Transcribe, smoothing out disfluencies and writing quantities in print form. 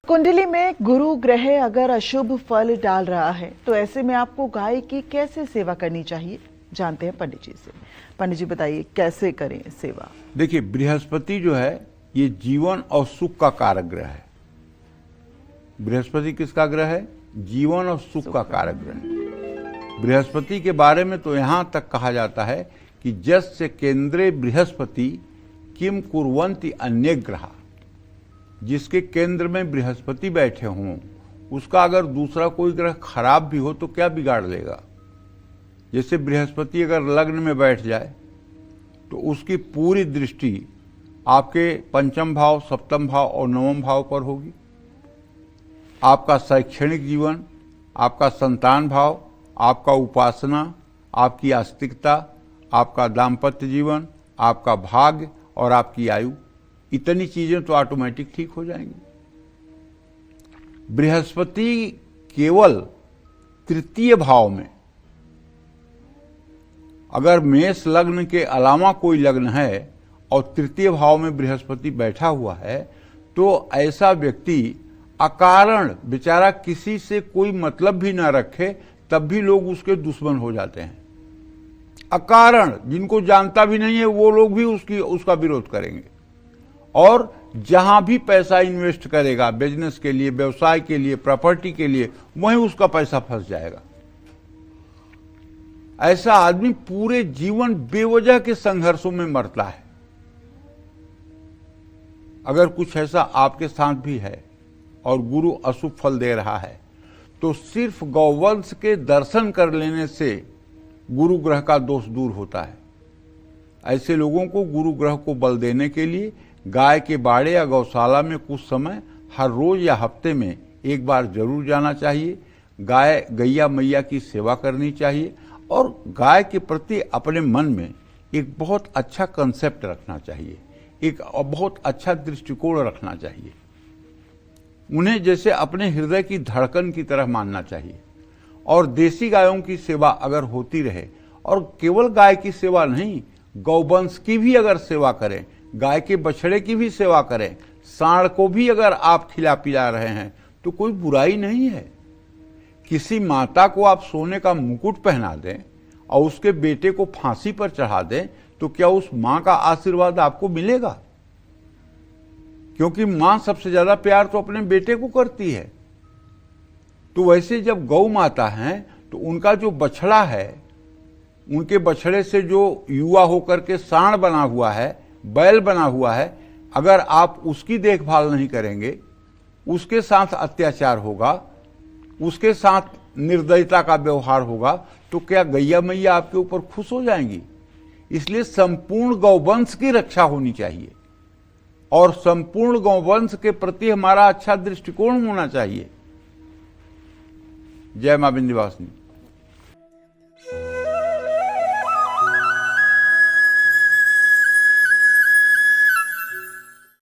कुंडली में गुरु ग्रह अगर अशुभ फल डाल रहा है तो ऐसे में आपको गाय की कैसे सेवा करनी चाहिए, जानते हैं पंडित जी से। पंडित जी बताइए कैसे करें सेवा। देखिए, बृहस्पति जो है ये जीवन और सुख का कारक ग्रह है। बृहस्पति किसका ग्रह है? जीवन और सुख का कारक ग्रह है। बृहस्पति के बारे में तो यहां तक कहा जाता है कि यस्य केंद्रे बृहस्पति किम कुर्वन्ति अन्य ग्रह। जिसके केंद्र में बृहस्पति बैठे हों उसका अगर दूसरा कोई ग्रह खराब भी हो तो क्या बिगाड़ लेगा। जैसे बृहस्पति अगर लग्न में बैठ जाए तो उसकी पूरी दृष्टि आपके पंचम भाव, सप्तम भाव और नवम भाव पर होगी। आपका शैक्षणिक जीवन, आपका संतान भाव, आपका उपासना, आपकी आस्तिकता, आपका दाम्पत्य जीवन, आपका भाग्य और आपकी आयु, इतनी चीजें तो ऑटोमेटिक ठीक हो जाएंगी। बृहस्पति केवल तृतीय भाव में, अगर मेष लग्न के अलावा कोई लग्न है और तृतीय भाव में बृहस्पति बैठा हुआ है तो ऐसा व्यक्ति अकारण बेचारा किसी से कोई मतलब भी ना रखे तब भी लोग उसके दुश्मन हो जाते हैं। अकारण जिनको जानता भी नहीं है वो लोग भी उसका विरोध करेंगे और जहां भी पैसा इन्वेस्ट करेगा बिजनेस के लिए, व्यवसाय के लिए, प्रॉपर्टी के लिए, वहीं उसका पैसा फंस जाएगा। ऐसा आदमी पूरे जीवन बेवजह के संघर्षों में मरता है। अगर कुछ ऐसा आपके साथ भी है और गुरु अशुभ फल दे रहा है तो सिर्फ गौवंश के दर्शन कर लेने से गुरु ग्रह का दोष दूर होता है। ऐसे लोगों को गुरु ग्रह को बल देने के लिए गाय के बाड़े या गौशाला में कुछ समय हर रोज या हफ्ते में एक बार जरूर जाना चाहिए। गाय गैया मैया की सेवा करनी चाहिए और गाय के प्रति अपने मन में एक बहुत अच्छा कंसेप्ट रखना चाहिए, एक बहुत अच्छा दृष्टिकोण रखना चाहिए। उन्हें जैसे अपने हृदय की धड़कन की तरह मानना चाहिए और देसी गायों की सेवा अगर होती रहे, और केवल गाय की सेवा नहीं, गौवंश की भी अगर सेवा करें, गाय के बछड़े की भी सेवा करें, सांड को भी अगर आप खिला पिला रहे हैं तो कोई बुराई नहीं है। किसी माता को आप सोने का मुकुट पहना दें और उसके बेटे को फांसी पर चढ़ा दें तो क्या उस मां का आशीर्वाद आपको मिलेगा? क्योंकि मां सबसे ज्यादा प्यार तो अपने बेटे को करती है। तो वैसे जब गौ माता हैं तो उनका जो बछड़ा है, उनके बछड़े से जो युवा होकर के सांड बना हुआ है, बैल बना हुआ है, अगर आप उसकी देखभाल नहीं करेंगे, उसके साथ अत्याचार होगा, उसके साथ निर्दयता का व्यवहार होगा तो क्या गैया मैया आपके ऊपर खुश हो जाएंगी? इसलिए संपूर्ण गौवंश की रक्षा होनी चाहिए और संपूर्ण गौवंश के प्रति हमारा अच्छा दृष्टिकोण होना चाहिए। जय मां विंध्यवासिनी।